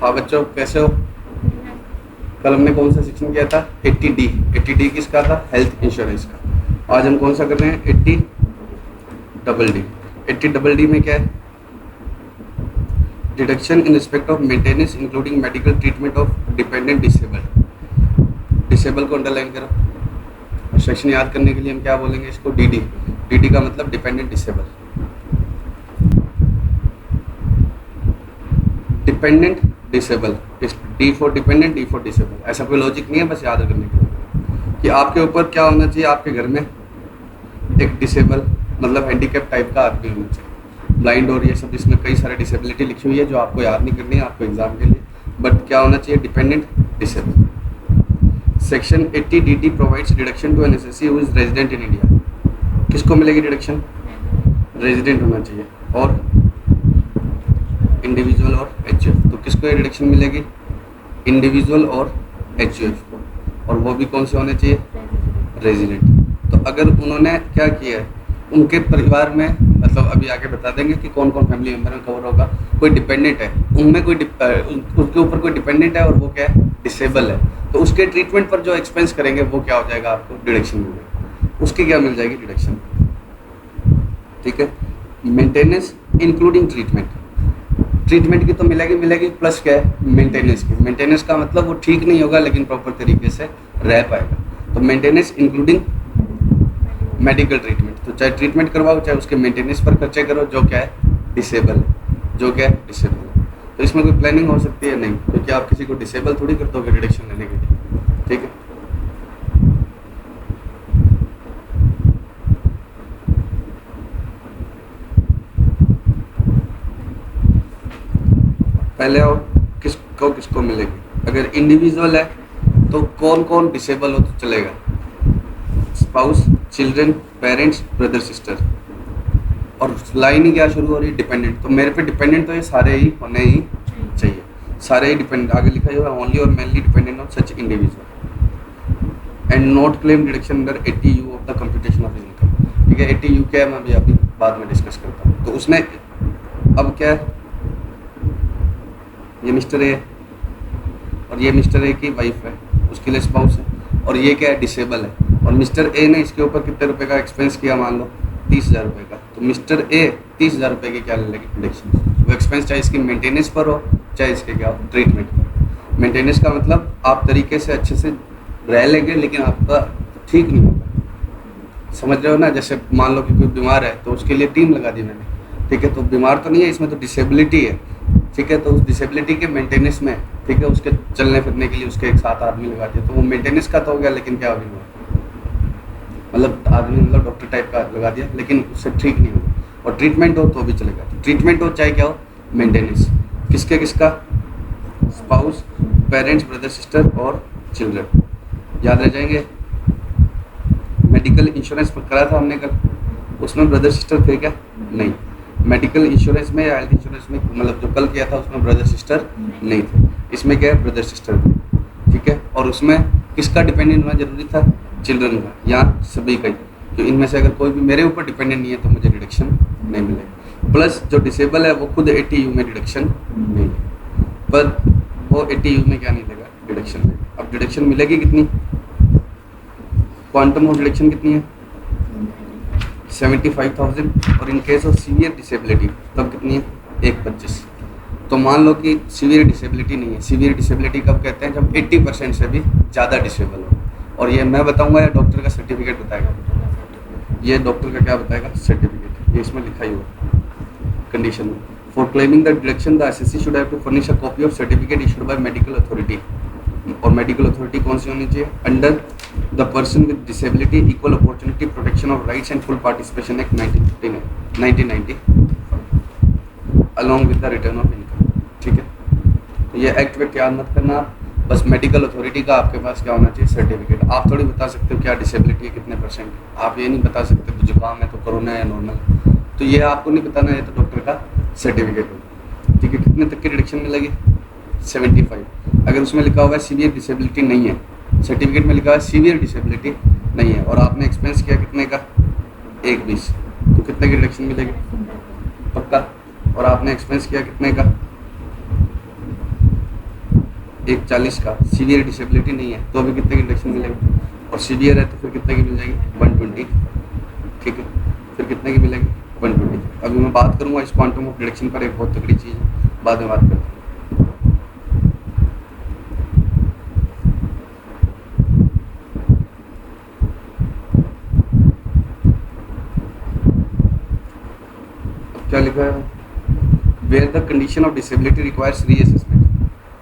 हाँ बच्चों, कैसे हो? कल हमने कौन सा सेक्शन किया था? 80D। 80D किसका था? हेल्थ इंश्योरेंस का। आज हम कौन सा कर रहे हैं? 80DD। 80DD में क्या है? Deduction in respect of maintenance including medical treatment of dependent disable. Disable को अंडरलाइन करो। और सेक्शन याद करने के लिए हम क्या बोलेंगे इसको? DD। DD का मतलब dependent disable. Dependent disable, D for dependent, D for disable. ऐसा कोई लॉजिक नहीं है, बस याद करने के लिए कि आपके ऊपर क्या होना चाहिए। आपके घर में एक डिसेबल मतलब हैंडीकैप टाइप का आदमी होना चाहिए, ब्लाइंड और ये सब, इसमें कई सारे डिसेबिलिटी लिखी हुई है जो आपको याद नहीं करनी है आपको एग्जाम के लिए, बट क्या होना चाहिए? Dependent disable. Section 80DD provides deduction to an SSC who is resident in India. किसको मिलेगी डिडक्शन? रेजिडेंट होना चाहिए और इंडिविजुअल और HUF। तो किसको ये डिडक्शन मिलेगी? इंडिविजुअल और HUF को, और वो भी कौन से होने चाहिए? रेजिडेंट। तो अगर उन्होंने क्या किया है, उनके परिवार में, मतलब अभी आगे बता देंगे कि कौन कौन फैमिली मेम्बर में कवर होगा, कोई डिपेंडेंट है, उनमें कोई उसके ऊपर कोई डिपेंडेंट है और वो क्या है? डिसेबल है, तो उसके ट्रीटमेंट पर जो एक्सपेंस करेंगे वो क्या हो जाएगा? आपको डिडक्शन मिलेगा। उसकी क्या मिल जाएगी? डिडक्शन। ठीक है। Maintenance including treatment. ट्रीटमेंट की तो मिलेगी प्लस क्या है? मेंटेनेंस की। मेंटेनेंस का मतलब वो ठीक नहीं होगा लेकिन प्रॉपर तरीके से रह पाएगा, तो मेंटेनेंस इंक्लूडिंग मेडिकल ट्रीटमेंट। तो चाहे ट्रीटमेंट करवाओ चाहे उसके मेंटेनेंस पर खर्चे करो, जो क्या है? डिसेबल है। जो क्या है? डिसेबल है। तो इसमें कोई प्लानिंग हो सकती है? नहीं, क्योंकि आप किसी को डिसेबल थोड़ी कर दोगे रिडक्शन लेने के लिए। ठीक है। पहले आओ, किसको मिलेगी? अगर इंडिविजुअल है तो कौन कौन डिसेबल हो तो चलेगा? Spouse, children, parents, brother, sister. और लाइन ही क्या शुरू हो रही है? डिपेंडेंट। तो मेरे पे डिपेंडेंट तो ये सारे ही होने ही चाहिए, सारे ही डिपेंडेंट। आगे लिखा हुआ है ओनली और mainly dependent on such individual and not claim deduction under 80U of the computation of income. ठीक है। 80U क्या है मैं अभी बाद में डिस्कस करता हूँ। तो उसमें अब क्या है? ये मिस्टर ए और ये मिस्टर ए की वाइफ है, उसके लिए स्पाउस है, और ये क्या है? डिसेबल है। और मिस्टर ए ने इसके ऊपर कितने रुपए का एक्सपेंस किया? मान लो 30,000 रुपये का। तो मिस्टर ए 30,000 रुपये की क्या ले लेगी? डिडक्शन। वो एक्सपेंस चाहे इसकी मेंटेनेंस पर हो चाहे इसके क्या हो? ट्रीटमेंट पर। मेंटेनेंस का मतलब आप तरीके से अच्छे से रह लेंगे लेकिन आपका ठीक नहीं होगा। समझ रहे हो ना? जैसे मान लो कि कोई बीमार है तो उसके लिए टीम लगा दी मैंने। ठीक है। तो बीमार तो नहीं है, इसमें तो डिसेबिलिटी है। ठीक है। तो उस डिसेबिलिटी के मेंटेनेंस में, ठीक है, उसके चलने फिरने के लिए उसके एक साथ आदमी लगा दिया, तो वो मेंटेनेंस का तो हो गया, लेकिन क्या अभी हुआ? मतलब आदमी मतलब डॉक्टर टाइप का लगा दिया लेकिन उससे ठीक नहीं होगा। और ट्रीटमेंट हो तो भी चलेगा। ट्रीटमेंट हो चाहे क्या हो, मेंटेनेंस किसका? स्पाउस, पेरेंट्स, ब्रदर, सिस्टर और चिल्ड्रन। याद रह जाएंगे। मेडिकल इंश्योरेंस करा था हमने कल, उसमें ब्रदर सिस्टर थे क्या? नहीं। मेडिकल इंश्योरेंस में या हेल्थ इंश्योरेंस में, मतलब जो कल किया था उसमें ब्रदर सिस्टर नहीं थे। इसमें क्या है? ब्रदर सिस्टर थे। ठीक है। और उसमें किसका डिपेंडेंट होना जरूरी था? चिल्ड्रन का, या सभी का ही। तो इनमें से अगर कोई भी मेरे ऊपर डिपेंडेंट नहीं है तो मुझे डिडक्शन नहीं मिलेगा। प्लस जो डिसेबल है वो खुद 80U में डिडक्शन नहीं लेगा, पर वो 80U में क्या नहीं लेगा? डिडक्शन लेगा। अब डिडक्शन मिलेगी कितनी? क्वांटम ऑफ डिडक्शन कितनी है? 75,000। और in case of severe disability तब कितनी है? 125। तो मान लो कि सीवियर डिसेबिलिटी नहीं है। सीवियर डिसेबिलिटी कब कहते हैं? जब 80% से भी ज़्यादा डिसेबल हो। और ये मैं बताऊंगा या डॉक्टर का सर्टिफिकेट बताएगा? ये डॉक्टर का क्या बताएगा? सर्टिफिकेट। ये इसमें लिखा ही होगा कंडीशन में। For claiming the deduction the SSC should have to furnish a copy of certificate issued by medical authority. और मेडिकल अथॉरिटी कौन सी होनी चाहिए? Under the person with disability equal opportunity protection of rights and full participation act 1990 along with the return of income. ठीक है। तो ये act वेक्ट याद मत करना, बस मेडिकल अथॉरिटी का आपके पास क्या होना चाहिए? सर्टिफिकेट। आप थोड़ी बता सकते हो क्या डिसेबिलिटी है, कितने %। आप ये नहीं बता सकते तो जुकाम है तो कोरोना है नॉर्मल, तो ये आपको नहीं बताना है, तो डॉक्टर का सर्टिफिकेट होगा। ठीक है। कितने तक की डिडक्शन मिलेगी? 75। अगर उसमें लिखा हुआ है सीवियर डिसेबिलिटी नहीं है, सर्टिफिकेट में लिखा है सीवियर डिसेबिलिटी नहीं है, और आपने एक्सपेंस किया कितने का? 120, तो कितने की डिडक्शन मिलेगी? पक्का। और आपने एक्सपेंस किया कितने का? एक 40 का, सीवियर डिसेबिलिटी नहीं है तो अभी कितने की डिडक्शन मिलेगी, और सीवियर है तो फिर कितने की मिल जाएगी 120, ठीक है, फिर कितने की मिलेगी 120। अभी मैं बात करूँगा इस क्वांटम ऑफ डिडक्शन पर, एक बहुत तगड़ी चीज़ है, बाद में बात करते हैं। क्या लिखा है, where the condition of disability requires reassessment.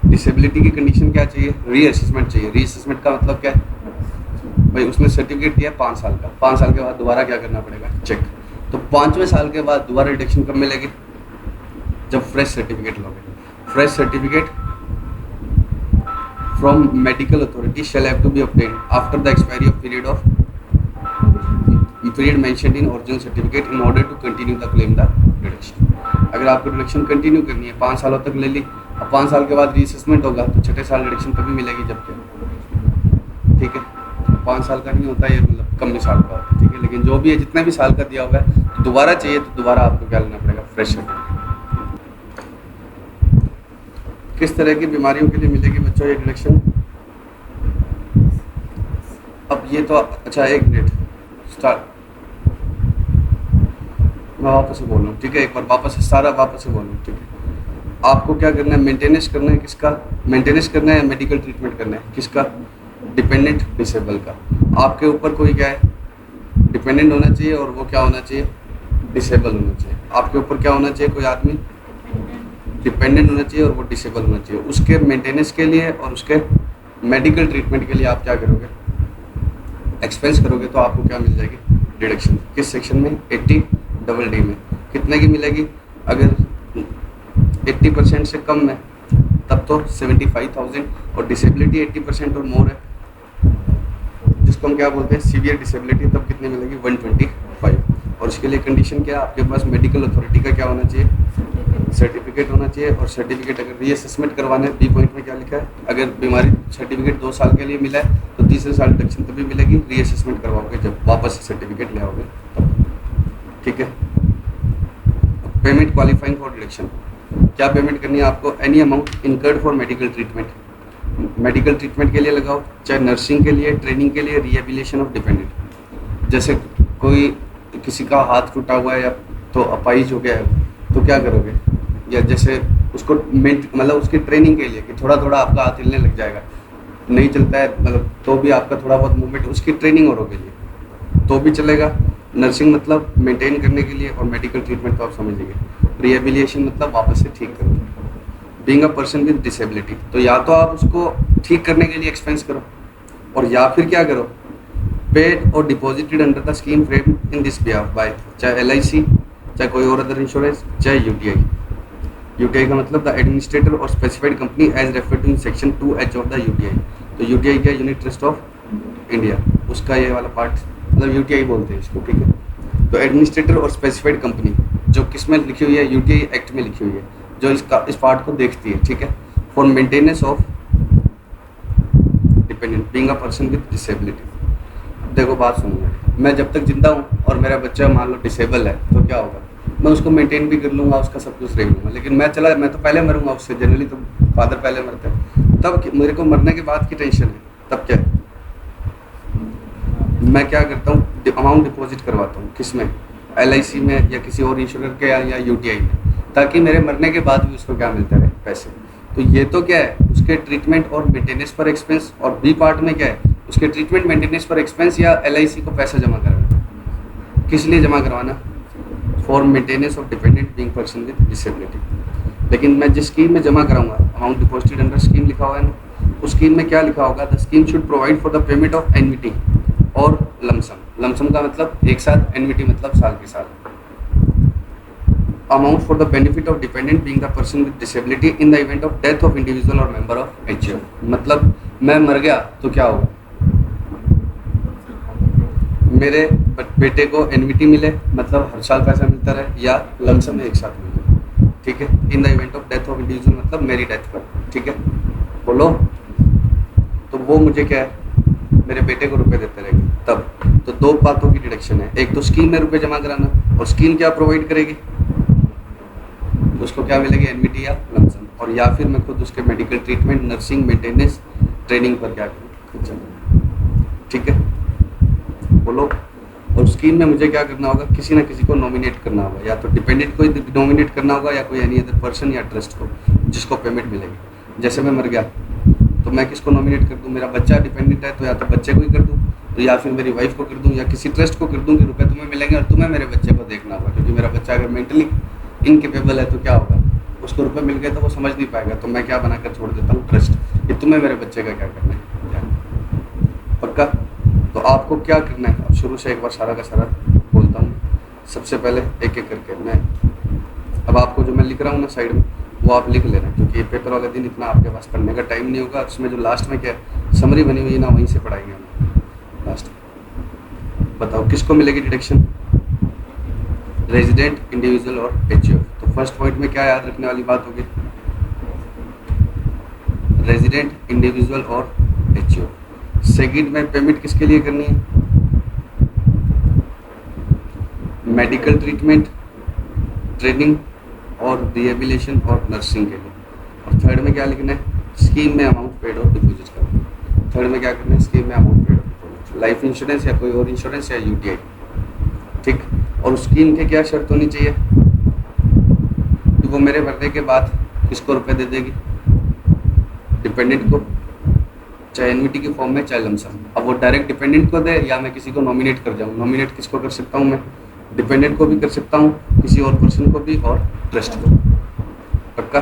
Disability की कंडीशन क्या चाहिए, रीअसेसमेंट चाहिए। रीअसेसमेंट का मतलब क्या है भाई, उसने सर्टिफिकेट दिया 5 साल का, 5 साल के बाद दोबारा क्या करना पड़ेगा, चेक। तो 5वें साल के बाद दोबारा डिडक्शन कब मिलेगी, जब फ्रेश सर्टिफिकेट लोगे। Fresh certificate from medical authority shall have to be obtained after the expiry of period mentioned in original certificate in order to continue the claim the deduction. अगर आपको डिडक्शन कंटिन्यू करनी है 5 सालों तक ले ली, अब 5 साल के बाद रीअसेसमेंट होगा तो 6ठे साल डिडक्शन तभी मिलेगी जब क्या, ठीक है। 5 साल का नहीं होता ये, मतलब कम साल का होता है, ठीक है। लेकिन जो भी है, जितने भी साल का दिया हुआ है, तो दोबारा चाहिए तो दोबारा आपको क्या लेना पड़ेगा, फ्रेश सर्टिफिकेट। किस तरह की बीमारियों के लिए मिलेगी बच्चों ये डिडक्शन। अब ये तो अच्छा, एक मिनट स्टार्ट, मैं वापस से बोल रहा हूँ, ठीक है। एक बार वापस से सारा वापस से बोल रहा हूँ, ठीक है। आपको क्या करना है, मेंटेनेंस करना है, किसका मेंटेनेंस करना है, मेडिकल ट्रीटमेंट करना है, किसका, डिपेंडेंट डिसेबल का। आपके ऊपर कोई क्या है, डिपेंडेंट होना चाहिए, और वो क्या होना चाहिए, डिसेबल होना चाहिए। आपके ऊपर क्या होना चाहिए, कोई आदमी डिपेंडेंट होना चाहिए और वो डिसेबल होना चाहिए। उसके मेंटेनेंस के लिए और उसके मेडिकल ट्रीटमेंट के लिए आप क्या करोगे, एक्सपेंस करोगे, तो आपको क्या मिल जाएगी, डिडक्शन। किस सेक्शन में, 80 में। कितने की मिलेगी, अगर 80% से कम है तब तो 75,000, और डिसेबिलिटी 80% और मोर है, जिसको हम क्या बोलते हैं, सीवियर डिसेबिलिटी, तब कितनी मिलेगी, 125। और इसके लिए कंडीशन क्या है, आपके पास मेडिकल अथॉरिटी का क्या होना चाहिए, सर्टिफिकेट होना चाहिए। और सर्टिफिकेट अगर रीअसेसमेंट करवाना है, बी पॉइंट में क्या लिखा है, अगर बीमारी सर्टिफिकेट 2 साल के लिए मिला है तो तीसरे साल डिडक्शन तभी मिलेगी, रीअसेसमेंट करवाओगे जब वापस से सर्टिफिकेट ले आओगे तब, ठीक है। पेमेंट क्वालिफाइंग फॉर डिडक्शन, क्या पेमेंट करनी है आपको, any amount incurred for medical treatment. Medical treatment के लिए लगाओ, चाहे नर्सिंग के लिए, ट्रेनिंग के लिए, रिहेबिलिटेशन ऑफ डिपेंडेंट। जैसे कोई किसी का हाथ टूटा हुआ है या तो अपाइज हो गया है, तो क्या करोगे, या जैसे उसको मतलब उसकी ट्रेनिंग के लिए कि थोड़ा थोड़ा आपका हाथ हिलने लग जाएगा, नहीं चलता है मतलब, तो भी आपका थोड़ा बहुत मूवमेंट, उसकी ट्रेनिंग और के लिए तो भी चलेगा। नर्सिंग मतलब मेंटेन करने के लिए, और मेडिकल ट्रीटमेंट तो आप समझ लीजिए। रिहेबिलिटेशन मतलब वापस से ठीक करना। Being a person with disability, तो या तो आप उसको ठीक करने के लिए एक्सपेंस करो, और या फिर क्या करो, पेड और deposited under the scheme frame in this behalf by, चाहे LIC, चाहे कोई और अदर इंश्योरेंस, चाहे UTI। UTI का मतलब द एडमिनिस्ट्रेटर और specified company as referred in section 2H of the UTI। तो UTI क्या, यूनिट ट्रस्ट ऑफ इंडिया, उसका ये वाला पार्ट, मतलब UTI बोलते हैं इसको, ठीक है। तो एडमिनिस्ट्रेटर और स्पेसिफाइड कंपनी जो किस में लिखी हुई है, UTI एक्ट में लिखी हुई है, जो इस पार्ट को देखती है, ठीक है। For maintenance of dependent being a person with disability. देखो बात सुनो, मैं जब तक जिंदा हूँ और मेरा बच्चा मान लो डिसेबल है, तो क्या होगा, मैं उसको मेंटेन भी कर लूँगा, उसका सब कुछ देख लूँगा, लेकिन मैं तो पहले मरूंगा उससे, जनरली तो फादर पहले मरते हैं, तब मेरे को मरने के बाद की टेंशन है। तब क्या, मैं क्या करता हूँ, अमाउंट डिपॉजिट करवाता हूँ, किस में, LIC में या किसी और इंश्योरेंस के, या UTI में, ताकि मेरे मरने के बाद भी उसको क्या मिलता रहे, पैसे। तो ये तो क्या है, उसके ट्रीटमेंट और मेंटेनेंस पर एक्सपेंस, और बी पार्ट में क्या है, उसके ट्रीटमेंट मेंटेनेंस पर एक्सपेंस या LIC को पैसा जमा करवाना। किस लिए जमा करवाना, for maintenance of dependent being person with disability. लेकिन मैं जिस स्कीम में जमा कराऊंगा, अमाउंट डिपॉजिटेड अंडर स्कीम लिखा हुआ है ना, उस स्कीम में क्या लिखा होगा, the scheme should provide for the payment of annuity और लमसम। लमसम का मतलब एक साथ, एन्युटी मतलब साल के साल। Amount for the benefit of dependent being the person with disability in the event of death of individual और मेंबर ऑफ HUF। मतलब मैं मर गया तो क्या होगा, मेरे बेटे को एन्युटी मिले, मतलब हर साल पैसा मिलता रहे, या लमसम एक साथ मिले, ठीक है। In the event of death of individual मतलब मेरी डेथ पर, ठीक है, बोलो। तो वो मुझे क्या है, मेरे बेटे को रुपए देते रहेंगे तब। तो 2 बातों की डिडक्शन है, एक तो स्कीम में रुपए जमा कराना, और स्कीम क्या प्रोवाइड करेगी, उसको क्या मिलेगी, एन्युटी या लमसम। और और या फिर मैं खुद उसके medical treatment, nursing, maintenance, training पर क्या करूँ, खुद चलूँ। ठीक है, बोलो। और स्कीम में मुझे क्या करना होगा, किसी ना किसी को नॉमिनेट करना होगा, या तो डिपेंडेंट को नॉमिनेट करना होगा या कोई एनी अदर पर्सन या ट्रस्ट को जिसको पेमेंट मिलेगी। जैसे मैं मर गया तो मैं किसको नॉमिनेट कर दूँ, मेरा बच्चा डिपेंडेंट है तो या तो बच्चे को ही कर दूँ, तो या फिर मेरी वाइफ को कर दूँ, या किसी ट्रस्ट को कर दूँ कि रुपए तुम्हें मिलेंगे और तुम्हें मेरे बच्चे को देखना होगा, क्योंकि मेरा बच्चा अगर मेंटली इनकेपेबल है तो क्या होगा, उसको रुपए मिल गए तो वो समझ नहीं पाएगा, तो मैं क्या बनाकर छोड़ देता हूँ, ट्रस्ट, कि तुम्हें मेरे बच्चे का क्या करना है। पक्का? तो आपको क्या करना है, अब शुरू से एक बार सारा का सारा बोलता हूँ। सबसे पहले एक एक करके मैं अब आपको जो मैं लिख रहा हूँ ना साइड में, वो आप लिख लेना, क्योंकि पेपर वाले दिन इतना आपके पास पढ़ने का टाइम नहीं होगा। उसमें जो लास्ट में क्या समरी बनी हुई है ना, वहीं से पढ़ाएंगे हम लास्ट। बताओ किसको मिलेगी डिडक्शन, रेजिडेंट, इंडिविजुअल और एचयूएफ। तो फर्स्ट पॉइंट में क्या याद रखने वाली बात होगी, रेजिडेंट, इंडिविजुअल और एचयूएफ। सेकंड में पेमेंट किसके लिए करनी है, मेडिकल ट्रीटमेंट, ट्रेनिंग और रिहेबिलिटेशन और नर्सिंग के लिए। और थर्ड में क्या लिखना है, स्कीम में अमाउंट पेड और डिपॉजिट करना। थर्ड में क्या करना है, स्कीम में अमाउंट पेड और डिपॉजिट, लाइफ इंश्योरेंस या कोई और इंश्योरेंस या यूटीआई। ठीक, और स्कीम के क्या शर्त होनी चाहिए कि वो मेरे मरने के बाद किसको रुपए दे देगी, डिपेंडेंट को, चाहे एनवीटी के फॉर्म में चाहे लमसम। अब वो डायरेक्ट डिपेंडेंट को दे या मैं किसी को नॉमिनेट कर जाऊँ। नॉमिनेट किसको कर सकता हूँ मैं, डिपेंडेंट को भी कर सकता हूँ, किसी और पर्सन को भी, और ट्रस्ट को। पक्का?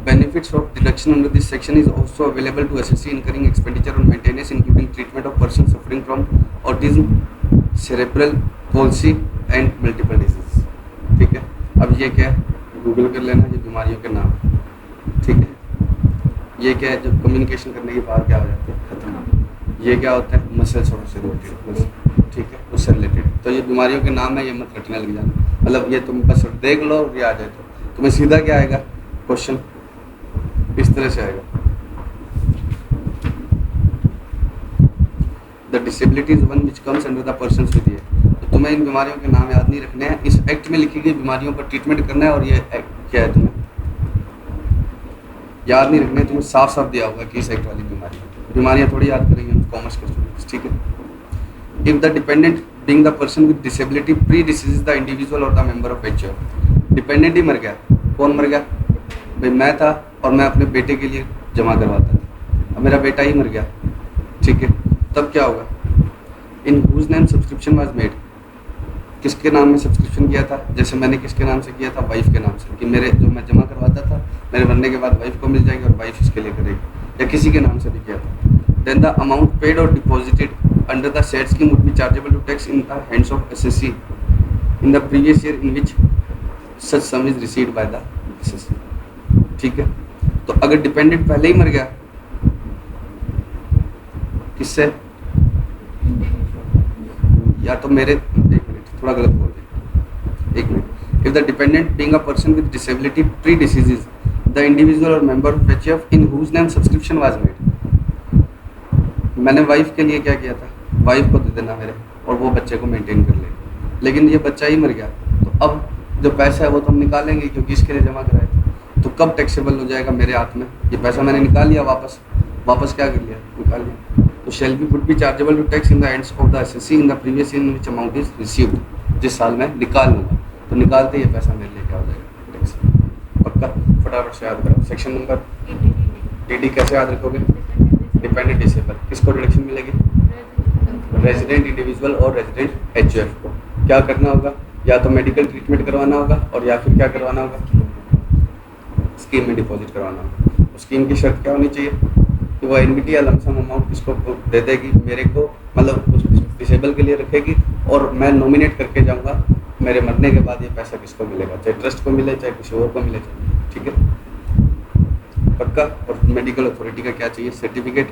Benefits of deduction under this section is also available to SSC incurring expenditure on maintenance including treatment of person suffering from autism, cerebral palsy and multiple disease. ठीक है, अब ये क्या है, गूगल कर लेना, ये बीमारियों के नाम। ठीक है, ये क्या है, जब कम्युनिकेशन करने के बाद क्या हो जाते हैं, खत्म। ये क्या होता है, मसल्स और उससे रिलेटेड। ठीक है, उससे रिलेटेड। तो ये बीमारियों के नाम है, ये मत रटने लग जाना, मतलब ये तुम बस देख लो और ये आ जाए तो तुम्हें सीधा क्या आएगा क्वेश्चन, इस तरह से आएगा, the disability is one which comes under the persons with ये। तो तुम्हें इन बीमारियों के नाम याद नहीं रखने हैं, इस एक्ट में लिखी गई बीमारियों पर ट्रीटमेंट करना है, और ये एक्ट क्या है तुम्हें याद नहीं रखने, तुम्हें साफ साफ दिया होगा कि इस एक्ट वाली बीमारियां थोड़ी याद करेंगे हम कॉमर्स के स्टूडेंट्स। ठीक है, if the dependent being the person with disability predecease the individual और the member of HUF. Dependent ही मर गया, कौन मर गया भाई, मैं था और मैं अपने बेटे के लिए जमा करवाता था, अब मेरा बेटा ही मर गया। ठीक है, तब क्या होगा, in whose name subscription was made, किसके नाम में सब्सक्रिप्शन किया था, जैसे मैंने किसके नाम से किया था, वाइफ के नाम से, कि मेरे जो मैं जमा करवाता था मेरे बनने के बाद वाइफ को मिल जाएगी और वाइफ इसके लिए करेगी, या किसी के नाम से भी किया था। देन द अमाउंट पेड और deposited under the said scheme would be chargeable to tax in the hands of assessee in the previous year in which such sum is received by the assessee. ठीक है, तो अगर dependent पहले ही मर गया, किससे, या तो मेरे, एक मिनट थोड़ा गलत बोल रहे, एक minute, if the dependent being a person with disability predeceases the individual और member of HUF in whose name subscription was made. मैंने वाइफ के लिए क्या किया था, वाइफ को दे देना मेरे, और वो बच्चे को मेंटेन कर लेगा, लेकिन ये बच्चा ही मर गया, तो अब जो पैसा है वो तो हम निकालेंगे क्योंकि इसके लिए जमा कराया था, तो कब टैक्सेबल हो जाएगा मेरे हाथ में, ये पैसा मैंने निकाल लिया, वापस क्या कर लिया, निकाल लिया, तो shall be would be chargeable to tax in the hands of the assessee in the previous year in which amount is received, जिस साल मैं निकाल लूँगा, तो निकालते ये पैसा मेरे लिए क्या हो जाएगा, टैक्स। पक्का? फटाफट से याद करो, सेक्शन नंबर डीडी कैसे याद रखोगे, डिपेंडेंट डिसेबल, किसको डिडक्शन मिलेगी, रेजिडेंट, इंडिविजुअल और रेजिडेंट एचयूएफ को। क्या करना होगा, या तो मेडिकल ट्रीटमेंट करवाना होगा, और या फिर क्या करवाना होगा, स्कीम में डिपॉजिट करवाना होगा। स्कीम की शर्त क्या होनी चाहिए कि वो एनवीटी या लमसम अमाउंट किसको दे देगी, मेरे को, मतलब उस डिसेबल के लिए रखेगी, और मैं नॉमिनेट करके जाऊंगा मेरे मरने के बाद ये पैसा किसको मिलेगा, चाहे ट्रस्ट को मिले चाहे किसी और को मिले। ठीक है, पक्का? और मेडिकल अथॉरिटी का क्या चाहिए, सर्टिफिकेट।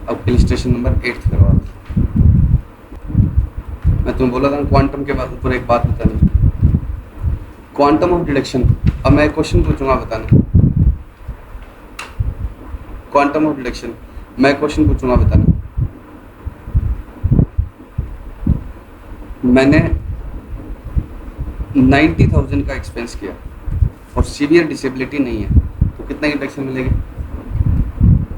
अब इलिस्ट्रेशन नंबर 8 करवा, मैं तुम्हें बोला था क्वांटम के बाद ऊपर एक बात बतानी, क्वांटम ऑफ डिडक्शन। अब मैं क्वेश्चन पूछूंगा, बताना क्वांटम ऑफ डिडक्शन, मैं क्वेश्चन पूछूंगा, बताना। मैंने 90,000 का एक्सपेंस किया और सीवियर डिसेबिलिटी नहीं है तो कितने की डिडक्शन मिलेगी?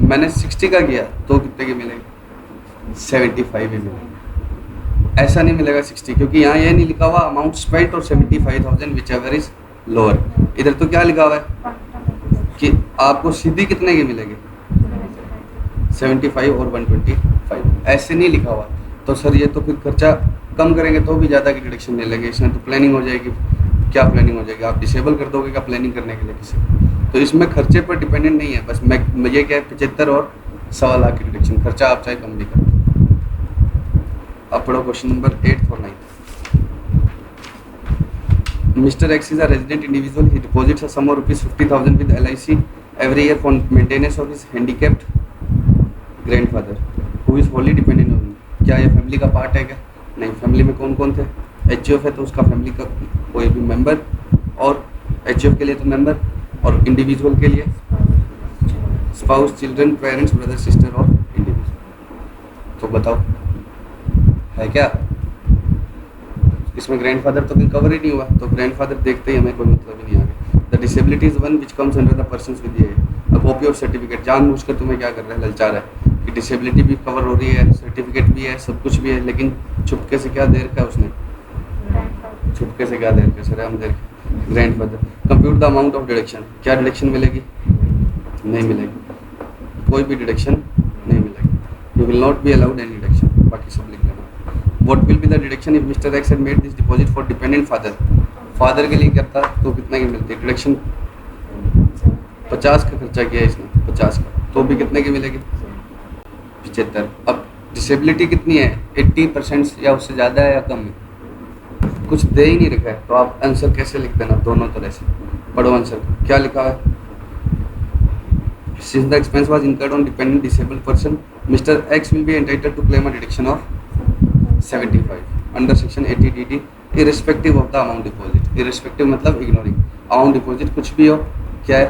मैंने 60 का किया तो कितने की मिलेगी? 75 ही मिलेगी। ऐसा नहीं मिलेगा 60, क्योंकि यहाँ ये नहीं लिखा हुआ अमाउंट स्पेंट और 75,000 विच एवर इज लोअर। इधर तो क्या लिखा हुआ है कि आपको सीधी कितने की मिलेगी? 75 और 125। ऐसे नहीं लिखा हुआ। तो सर ये तो फिर खर्चा कम करेंगे तो भी ज़्यादा की डिडक्शन ले लेंगे, इसमें तो प्लानिंग हो जाएगी। क्या प्लानिंग हो जाएगी? आप डिसेबल कर दोगे क्या प्लानिंग करने के लिए किसी को? तो इसमें खर्चे पर डिपेंडेंट नहीं है, बस मैं ये क्या है 75 और 1.25 लाख की डिडक्शन, खर्चा आप चाहे कम भी कर दो। अब पढ़ो क्वेश्चन नंबर 8 और 9। Mr. X is a resident individual. He deposits a sum of rupees 50,000 with LIC every year for maintenance of his handicapped grandfather, who is wholly dependent on him. क्या ये फैमिली का part है क्या? नहीं। Family में कौन कौन थे? HUF है तो उसका फैमिली का कोई भी मेंबर, और HUF के लिए तो मेंबर, और इंडिविजुअल के लिए spouse, children, parents, brother, sister और इंडिविजुअल। तो बताओ है क्या इसमें? ग्रैंडफादर तो कवर ही नहीं हुआ, तो ग्रैंडफादर देखते ही हमें कोई मतलब ही नहीं आगे। The disability is one which comes under the persons with A copy of certificate. जानबूझकर तुम्हें क्या कर रहा है, ललचा रहा है कि डिसेबिलिटी भी कवर हो रही है, सर्टिफिकेट भी है, सब कुछ भी है, लेकिन छुपके से क्या दे रखा है उसने? छुपके से क्या दे रखा है? सर हम दे रखे grandfather. Compute the amount of deduction. क्या डिडक्शन मिलेगी? नहीं मिलेगी, कोई भी डिडक्शन नहीं मिलेगी। You will not be allowed any deduction. बाकी सब लिख लेना। What will be the deduction if Mr. X had made this deposit for dependent father? Father के लिए करता तो कितना की मिलती? डिडक्शन 50 का खर्चा किया इसने, 50 का, तो भी कितने की मिलेगी? 75। अब डिसेबिलिटी कितनी है? 80% या उससे ज़्यादा है या कम है? कुछ दे ही नहीं रखा है, तो आप आंसर कैसे लिख देना? दोनों तरह से पढ़ो आंसर। क्या लिखा है? Since the expense was incurred on dependent disabled person, Mr. X will be entitled to claim a deduction of 75 under section 80DD irrespective of the amount deposit. irrespective मतलब ignoring amount deposit, कुछ भी हो क्या है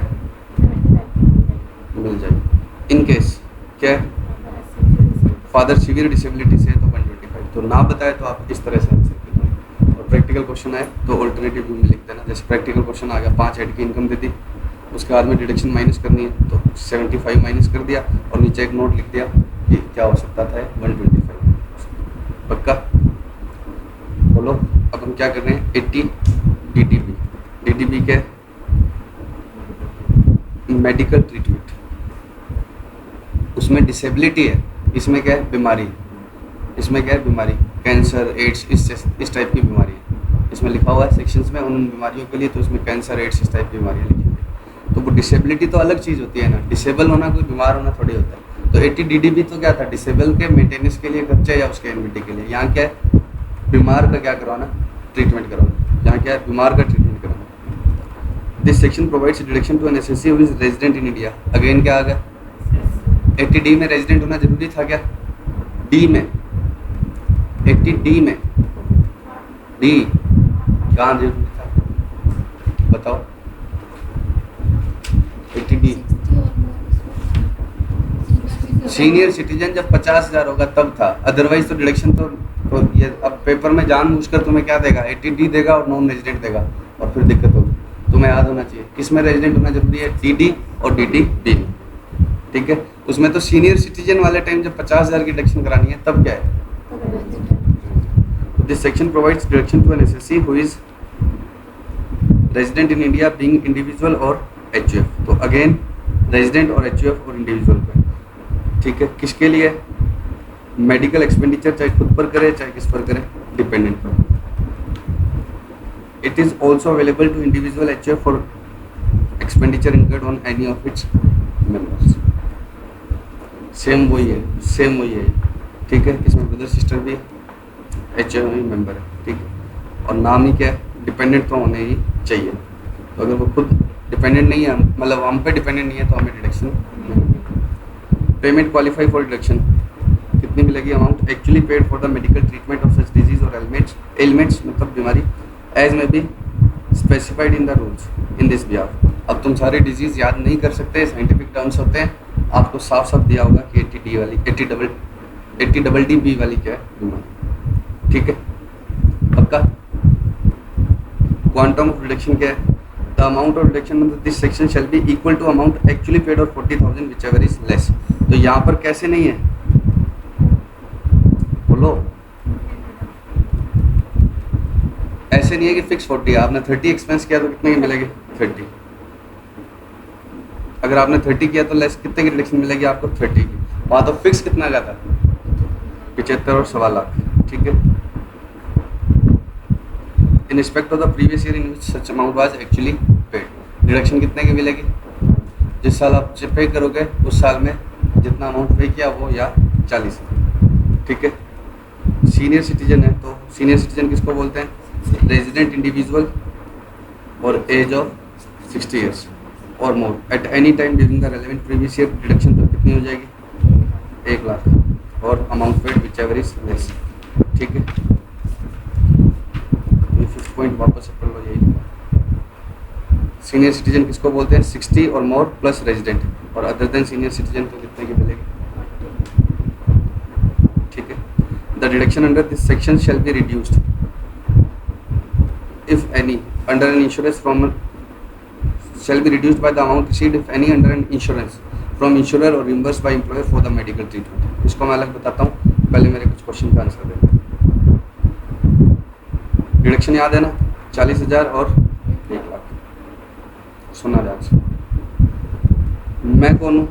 मिल जाएगी। In case क्या है? Father severe disability से तो 125। तो ना बताए तो आप इस तरह से आंसर करेंगे। और प्रैक्टिकल क्वेश्चन है तो ऑल्टरनेटिव व्यू में लिख देना। जैसे प्रैक्टिकल क्वेश्चन आ गया 5 हेड की इनकम दे दी, उसके बाद में डिडक्शन माइनस करनी है तो 75 माइनस कर दिया और नीचे एक नोट लिख दिया कि क्या हो सकता था 125। पक्का? बोलो। अब हम क्या कर रहे हैं? 80 DDB। DDB क्या है? Medical treatment. उसमें डिसेबिलिटी है, इसमें क्या है? बीमारी। इसमें क्या है? बीमारी, कैंसर, एड्स, इस टाइप की बीमारी है। इसमें लिखा हुआ है सेक्शंस में उन बीमारियों के लिए, तो इसमें कैंसर, एड्स, इस टाइप की बीमारियाँ लिखी हुई है। तो वो डिसेबिलिटी तो अलग चीज़ होती है ना, डिसेबल होना कोई बीमार होना थोड़ी होता है। तो 80 DDB तो क्या था? डिसेबल के मेंटेनेंस के लिए खर्चा या उसके एनविटी के लिए। यहाँ क्या है? बीमार का क्या करवाना? ट्रीटमेंट करवाना। यहाँ क्या है? बीमार का ट्रीटमेंट करवाना। This section provides deduction to an SSC who is resident in India. Again क्या आ गया? 80D में रेजिडेंट होना जरूरी था क्या? डी में 80D में डी कहाँ जरूरी था बताओ? 80D सीनियर सिटीजन जब 50,000 होगा तब था, अदरवाइज तो डिडक्शन तो ये अब पेपर में जानबूझकर तुम्हें क्या देगा? 80D देगा और नॉन रेजिडेंट देगा, और फिर दिक्कत होगी। तुम्हें याद होना चाहिए किस में रेजिडेंट होना जरूरी है? DD और DDB में। ठीक है? उसमें तो सीनियर सिटीजन वाले टाइम जब 50,000 की डिडक्शन करानी है तब क्या है? This section provides deduction to an SSC who is resident in India being individual और HUF। तो अगेन रेजिडेंट और HUF और इंडिविजुअल पे। ठीक है? किसके लिए? मेडिकल एक्सपेंडिचर, चाहे खुद पर करे चाहे किस पर करे, डिपेंडेंट पर। It is also available to individual HUF for expenditure incurred on any of its members. Same वही है। ठीक है? इसमें ब्रदर सिस्टर भी HUF में मेंबर है। ठीक है? और नाम ही क्या है? डिपेंडेंट तो होने ही चाहिए। तो अगर वो खुद डिपेंडेंट नहीं है, मतलब हम पे डिपेंडेंट नहीं है, तो हमें deduction. Payment qualify for deduction कितनी मिलेगी? Amount actually paid for the medical treatment of such disease और एलिमेंट्स मतलब बीमारी एज में be specified in the rules in this behalf. अब तुम सारे डिजीज याद नहीं कर सकते, साइंटिफिक टर्म्स होते हैं, आपको साफ साफ दिया होगा कि 80D वाली 80DB वाली क्या है बीमारी। ठीक है? पक्का? क्वांटम ऑफ रिडक्शन क्या है? The amount of reduction of this section shall be equal to amount actually paid और 40,000 विच एवर इज लेस। तो यहाँ पर कैसे नहीं है, बोलो। ऐसे नहीं है कि फिक्स 40, आपने 30 एक्सपेंस किया तो कितने की मिलेगी? 30। अगर आपने 30 किया तो लेस कितने की रिडक्शन मिलेगी आपको? 30 की। वहाँ तो फिक्स कितना का था? 75 और 1.25 लाख। ठीक है। In respect of the previous year in which such amount was actually paid, reduction कितने की मिलेगी? जिस साल आप पे करोगे उस साल में जितना अमाउंट पे किया वो, या 40। ठीक है। सीनियर सिटीजन है तो सीनियर सिटीजन किसको बोलते हैं? रेजिडेंट इंडिविजुअल और एज ऑफ 60 ईयर्स और more at any time during the relevant previous year, reduction तो कितनी हो जाएगी? 1 लाख और amount paid which ever is less. ठीक है। ये 5th पॉइंट वापस से पढ़ लो। यही सीनियर सिटीजन किसको बोलते हैं? 60 और मोर प्लस रेजिडेंट, और अदर देन सीनियर सिटीजन तो कितने की मिलेगी? ठीक है। The reduction under this section shall be reduced if any under an insurance from shall be reduced by the amount received if any under an insurance from insurer or reimbursed by employer for the medical treatment। इसको मैं अलग बताता हूँ, पहले मेरे कुछ question का answer देना। रिडक्शन याद है ना? 40,000 और 1 लाख। सुना ध्यान से। मैं कौन हूँ?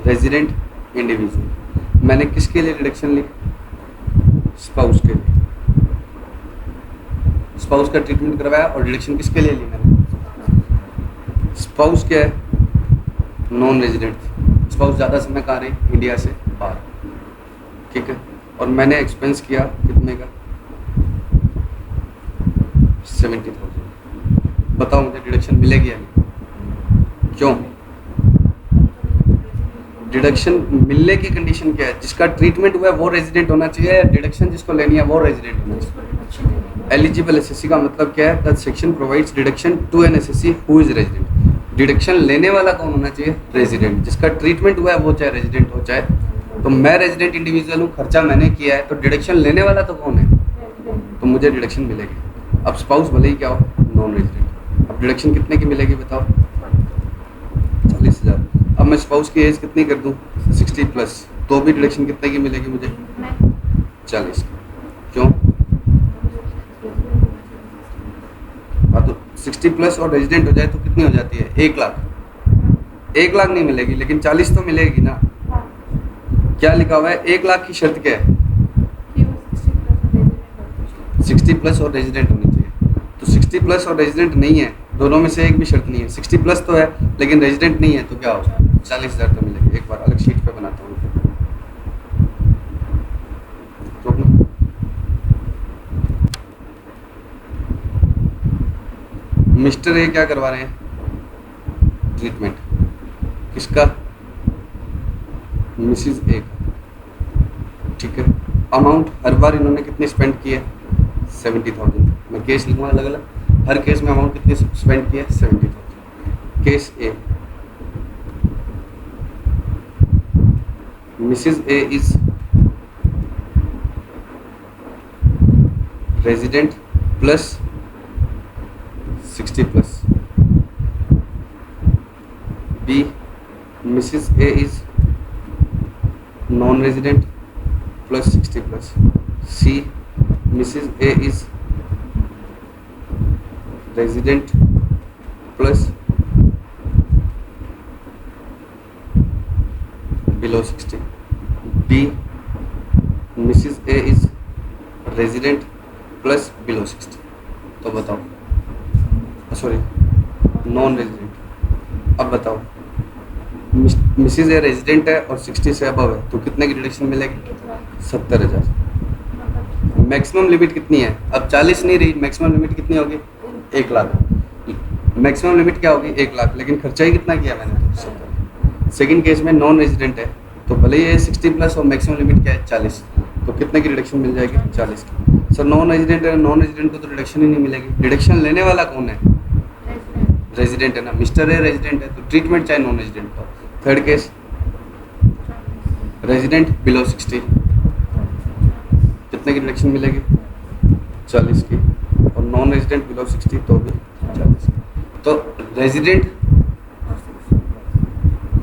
Resident individual. मैंने किसके लिए रिडक्शन ली? स्पाउस के लिए। स्पाउस का ट्रीटमेंट करवाया और रिडक्शन किसके लिए ली मैंने? स्पाउस क्या है? Non resident. स्पाउस ज़्यादा समय कहाँ रही? इंडिया से बाहर। ठीक है। और मैंने एक्सपेंस किया कितने का? 70,000। बताओ मुझे रिडक्शन मिलेगी या नहीं? क्यों? डिडक्शन मिलने की कंडीशन क्या है? जिसका ट्रीटमेंट हुआ है वो रेजिडेंट होना चाहिए, या डिडक्शन जिसको लेनी है वो रेजिडेंट होना चाहिए? एलिजिबल एसएससी का मतलब क्या है? That section provides deduction to an SSC who is resident. Deduction लेने वाला कौन होना चाहिए? रेजिडेंट। जिसका ट्रीटमेंट हुआ है वो चाहे रेजिडेंट हो चाहे, तो मैं रेजिडेंट इंडिविजुअल हूँ, खर्चा मैंने किया है, तो डिडक्शन लेने वाला तो कौन है? तो मुझे डिडक्शन मिलेगी। अब स्पाउस भले ही क्या हो, नॉन रेजिडेंट। अब डिडक्शन कितने की मिलेगी बताओ? 40,000। अब मैं स्पाउस की एज कितनी कर दूं? 60 प्लस, तो भी डिडक्शन कितने की मिलेगी मुझे? 40 की। क्यों? हाँ, तो 60 प्लस और रेजिडेंट हो जाए तो कितनी हो जाती है? 1 लाख। 1 लाख नहीं मिलेगी, लेकिन 40 तो मिलेगी ना। क्या लिखा हुआ है? 1 लाख की शर्त क्या है? 60 प्लस और रेजिडेंट होनी चाहिए। तो 60 प्लस और रेजिडेंट नहीं है, दोनों में से एक भी शर्त नहीं है। 60 प्लस तो है लेकिन रेजिडेंट नहीं है, तो क्या होगा? 40,000 तो मिलेगी। एक बार अलग शीट पे बनाता हूँ। मिस्टर ए क्या करवा रहे हैं? ट्रीटमेंट। किसका? मिसिज ए का। ठीक है। अमाउंट हर बार इन्होंने कितनी स्पेंड की है? 70,000। मैं केस लिखूंगा अलग अलग, हर केस में अमाउंट कितनी स्पेंड की है? 70,000। Case A, Mrs A is resident plus 60 plus. B, Mrs A is non resident plus 60 plus. C, Mrs A is resident plus below 60। D, Mrs A is resident plus below 60। तो बताओ, sorry non resident. अब बताओ, Mrs a resident है और 60 से above है, तो कितने की डिडक्शन मिलेगी? 70,000। मैक्सिमम लिमिट कितनी है? अब 40 नहीं रही, मैक्सिमम लिमिट कितनी होगी? 1 लाख। मैक्सिमम लिमिट क्या होगी? 1 लाख, लेकिन खर्चा ही कितना किया मैंने? 70। सेकेंड केस में नॉन रेजिडेंट है, तो भले ही 60 प्लस और मैक्सिमम लिमिट क्या है? 40, तो कितने की डिडक्शन मिल जाएगी? 40 की। सर नॉन रेजिडेंट है, नॉन रेजिडेंट को तो डिडक्शन ही नहीं मिलेगी। डिडक्शन लेने वाला कौन है? रेजिडेंट है ना। मिस्टर ए रेजिडेंट है, तो ट्रीटमेंट चाहे नॉन रेजिडेंट का। थर्ड केस, रेजिडेंट बिलो 60, कितने की डिडक्शन मिलेगी? 40 की। और नॉन रेजिडेंट बिलो 60 तो भी 40। तो रेजिडेंट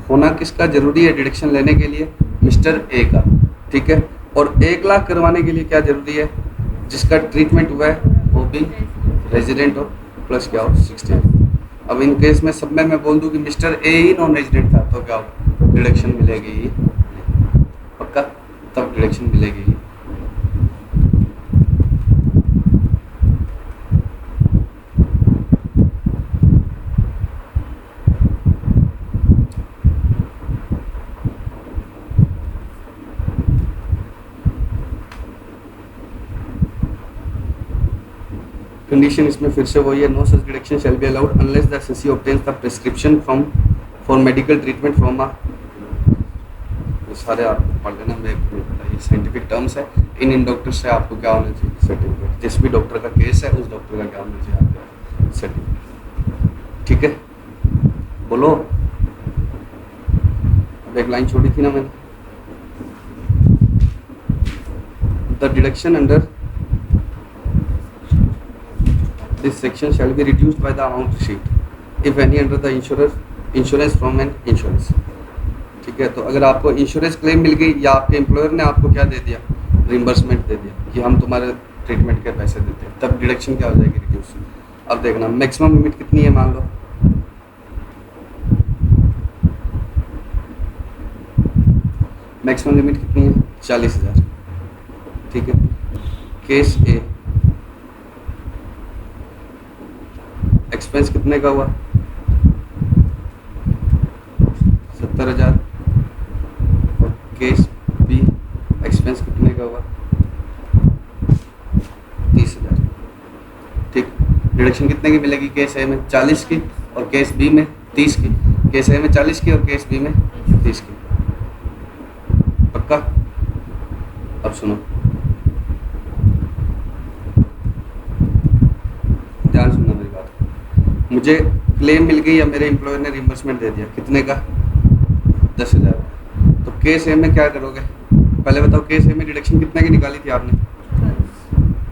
होना किसका जरूरी है डिडक्शन लेने के लिए? मिस्टर ए का, ठीक है। और 1 लाख करवाने के लिए क्या जरूरी है? जिसका ट्रीटमेंट हुआ है वो भी रेजिडेंट हो, प्लस क्या हो 60। अब इन केस में सब में मैं बोल दूं कि mister A he non resident था तो क्या होगा? डिडक्शन मिलेगी ही, पक्का, तब डिडक्शन मिलेगी ही। कंडीशन इसमें फिर से वही है, no such deduction shall be allowed unless the assessee obtains the prescription from for medical treatment from a, सारे आप पढ़ लेना, मैं ये साइंटिफिक टर्म्स है। इन डॉक्टर से आपको क्या होना चाहिए? सर्टिफिकेट। जिस भी डॉक्टर का केस है उस डॉक्टर का क्या होना चाहिए? आपका सर्टिफिकेट, ठीक है। बोलो, अब एक लाइन छोड़ी थी ना मैंने, the deduction under this section shall be reduced by the amount received if any under the insurance from an insurance, ठीक है। तो अगर आपको इंश्योरेंस क्लेम मिल गई या आपके एम्प्लॉयर ने आपको क्या दे दिया? रिम्बर्समेंट दे दिया कि हम तुम्हारे ट्रीटमेंट के पैसे देते हैं, तब डिडक्शन क्या हो जाएगी? रिड्यूस। अब देखना मैक्सिमम लिमिट कितनी है, मान लो मैक्सिमम लिमिट कितनी है? 40,000, ठीक है। केस ए एक्सपेंस कितने का हुआ? 70,000। और केस बी एक्सपेंस कितने का हुआ? 30,000, ठीक। डिडक्शन कितने की मिलेगी? केस ए में 40 की और केस बी में 30 की। केस ए में 40 की और केस बी में 30 की, पक्का। अब सुनो, ध्यान सुनना मेरी बात। मुझे क्लेम मिल गई या मेरे एम्प्लॉयर ने रिम्बर्समेंट दे दिया, कितने का? 10,000। तो केस ए में क्या करोगे? पहले बताओ, केस ए में डिडक्शन कितने की निकाली थी आपने?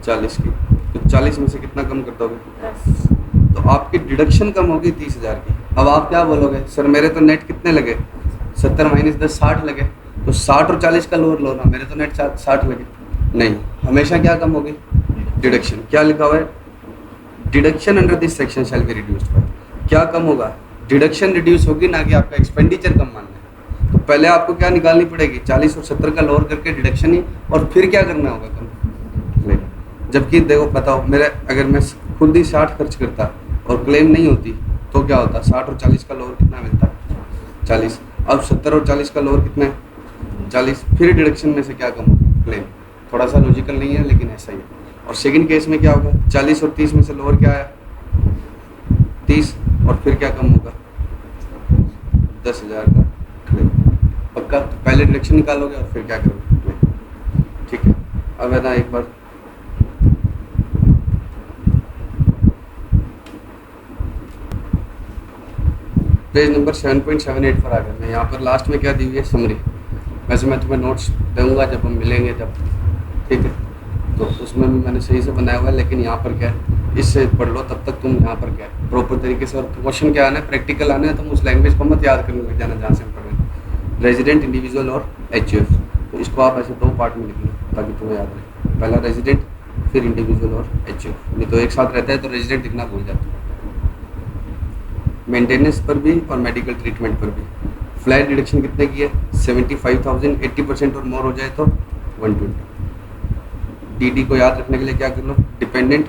40 की। तो 40 में से कितना कम कर दोगे? 10। तो आपकी डिडक्शन कम होगी 30,000 की। अब आप क्या बोलोगे? सर मेरे तो नेट कितने लगे? 70 - 10 60 लगे। तो 60 और 40 का लोअर लो ना, मेरे तो नेट 60 लगे। नहीं, हमेशा क्या कम होगी? डिडक्शन। क्या लिखा हुआ है? Deduction under this section shall be reduced by, क्या कम होगा? डिडक्शन रिड्यूस होगी, ना कि आपका एक्सपेंडिचर कम मानना है। तो पहले आपको क्या निकालनी पड़ेगी? 40 और 70 का लोअर करके डिडक्शन ही, और फिर क्या करना होगा? कम लेना। जबकि देखो बताओ, मेरे अगर मैं खुद ही 60 खर्च करता और क्लेम नहीं होती तो क्या होता? 60 और 40 का लोअर कितना मिलता? 40। अब 70 और 40 का लोअर कितना है? 40। फिर डिडक्शन में से क्या कम होगा? क्लेम। थोड़ा सा लॉजिकल नहीं है लेकिन ऐसा ही है। और सेकंड केस में क्या होगा? 40 और 30 में से लोअर क्या आया? 30। और फिर क्या कम होगा? 10,000 का क्लेम, पक्का। तो पहले डिडक्शन निकालोगे और फिर क्या करोगे? क्लेम, ठीक है। अब है ना, एक बार पेज नंबर 7.78 पर आ गया। मैं यहाँ पर लास्ट में क्या दी हुई है? समरी। वैसे मैं तुम्हें नोट्स दूंगा जब हम मिलेंगे तब, ठीक है। तो उसमें भी मैंने सही से बनाया हुआ है, लेकिन यहाँ पर क्या है, इससे पढ़ लो तब तक तुम यहाँ पर क्या है प्रॉपर तरीके से। और क्वेश्चन क्या आना है? प्रैक्टिकल आना है। तुम उस लैंग्वेज को मत याद करने लग जाना जहाँ से हम पढ़ रहे हैं। रेजिडेंट, इंडिविजुअल और HUF। तो इसको आप ऐसे 2 पार्ट में लिख लो ताकि तुम्हें याद रहे। पहला रेजिडेंट, फिर इंडिविजुअल और HUF। नहीं तो एक साथ रहता है तो रेजिडेंट लिखना भूल जाता है। मेंटेनेंस पर भी और मेडिकल ट्रीटमेंट पर भी फ्लैट डिडक्शन कितने की है? 75,000। 80% और मोर हो जाए तो 120। DD को याद रखने के लिए क्या कर लो? Dependent,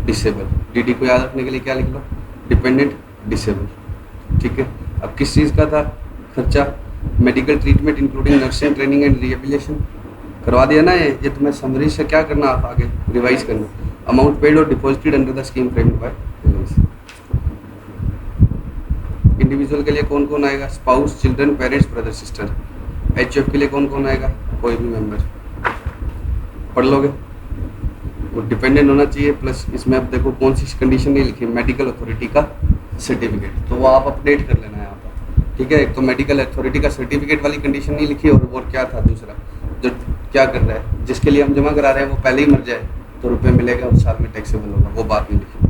disable. DD को याद रखने के लिए क्या लिख लो? डिपेंडेंट, डिसेबल, ठीक है। अब किस चीज़ का था खर्चा? Medical treatment including nursing training and rehabilitation. करवा दिया ना ये तुम्हें समरी से क्या करना, आप आगे रिवाइज करना। अमाउंट पेड और deposited under the scheme framed bye. Individual के लिए कौन कौन आएगा? Spouse, children, parents, brother, sister. HUF के लिए कौन कौन आएगा? कोई भी मेंबर। पढ़ लोगे? वो डिपेंडेंट होना चाहिए। प्लस इसमें अब देखो कौन सी कंडीशन नहीं लिखी? मेडिकल अथॉरिटी का सर्टिफिकेट, तो वो आप अपडेट कर लेना यहाँ पर, ठीक है। एक तो मेडिकल अथॉरिटी का सर्टिफिकेट वाली कंडीशन नहीं लिखी, और क्या था दूसरा जो क्या कर रहा है, जिसके लिए हम जमा करा रहे हैं वो पहले ही मर जाए, तो रुपये मिलेगा, उस साल में टैक्सेबल होगा, वो बात नहीं लिखी।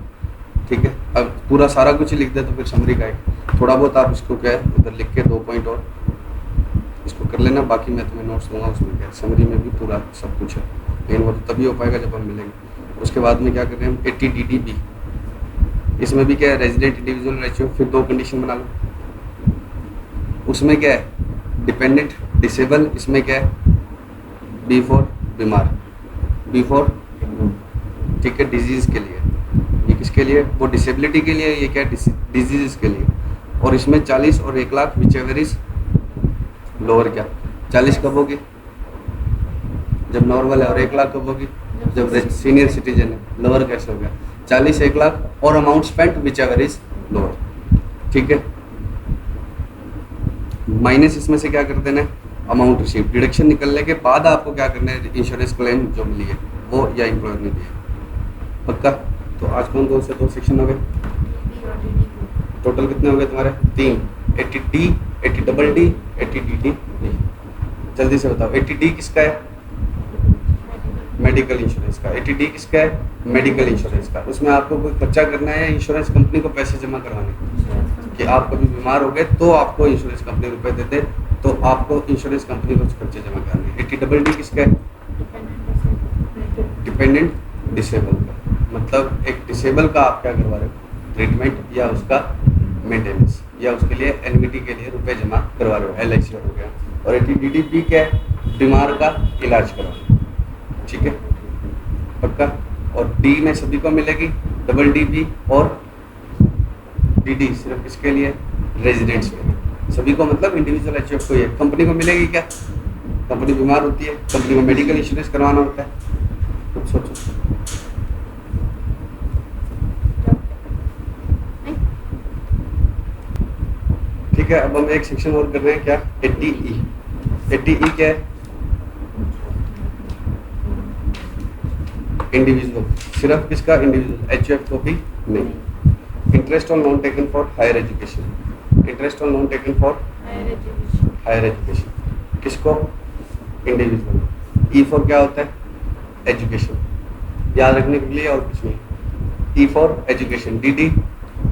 ठीक है, अब पूरा सारा कुछ ही लिख दे तो फिर समरी का है, थोड़ा बहुत आप इसको क्या है उधर लिख के 2 पॉइंट और इसको कर लेना, बाकी मैं तुम्हें नोट्स दूंगा, उसमें क्या समरी में भी पूरा सब कुछ है, लेकिन वो तो तभी हो पाएगा जब हम मिलेंगे। उसके बाद में क्या कर रहे हैं हम 80 DDB, इसमें भी क्या है रेजिडेंट इंडिविजुअल रेशियो, फिर 2 कंडीशन बना लो, उसमें क्या है डिपेंडेंट डिसेबल, इसमें क्या है बी फॉर बीमार, बी फॉर ठीक है डिजीज के लिए, ये किसके लिए वो डिसेबिलिटी के लिए, ये क्या डिजीज के लिए। और इसमें 40 और 1 lakh which ever is lower, क्या 40 कब होगी जब नॉर्मल है, और 1 लाख कब होगी जब सीनियर सिटीजन है, लोअर कैसे हो गया 40 1 लाख और amount spent which ever is lower. ठीक है, माइनस इसमें से क्या कर देना है अमाउंट रिसीव, डिडक्शन निकलने के बाद आपको क्या करना है इंश्योरेंस क्लेम जो मिली है वो या एम्प्लॉयर ने दिया। पक्का? तो आज कौन से 2 सेक्शन हो गए, टोटल कितने हो गए तुम्हारे 3, 80D 80DD 80DD। जल्दी से बताओ 80D किसका है मेडिकल इंश्योरेंस का, 80D किसका है मेडिकल इंश्योरेंस का। उसमें आपको कोई खर्चा करना है या इंश्योरेंस कंपनी को पैसे जमा करवाने कि आप कभी बीमार हो गए तो आपको इंश्योरेंस कंपनी रुपए देते, तो आपको इंश्योरेंस कंपनी को खर्चे जमा करने। 80DD किसका है डिपेंडेंट डिसेबल का, मतलब एक डिसेबल का आप क्या करवा रहे हो ट्रीटमेंट या उसका मेंटेनेंस या उसके लिए एनविटी के लिए रुपए जमा करवा रहे हो, LIC हो गया। और 80DDP क्या है बीमार का इलाज करवाना। ठीक है पक्का? और D में सभी को मिलेगी, DDB और DD सिर्फ किसके लिए रेजिडेंट्स के लिए, सभी को मतलब इंडिविजुअल HF को ही है। कंपनी को मिलेगी क्या, कंपनी बीमार होती है, कंपनी को मेडिकल इंश्योरेंस करवाना होता है, कुछ सोचो। ठीक है, अब हम एक सेक्शन और कर रहे हैं क्या 80E। 80E क्या है इंडिविजुअल, सिर्फ किसका इंडिविजुअल HF को भी नहीं। Interest on loan taken for higher education, interest on loan taken for higher education किसको इंडिविजुअल। E फॉर क्या होता है एजुकेशन, याद रखने के लिए और कुछ नहीं। E for education, DD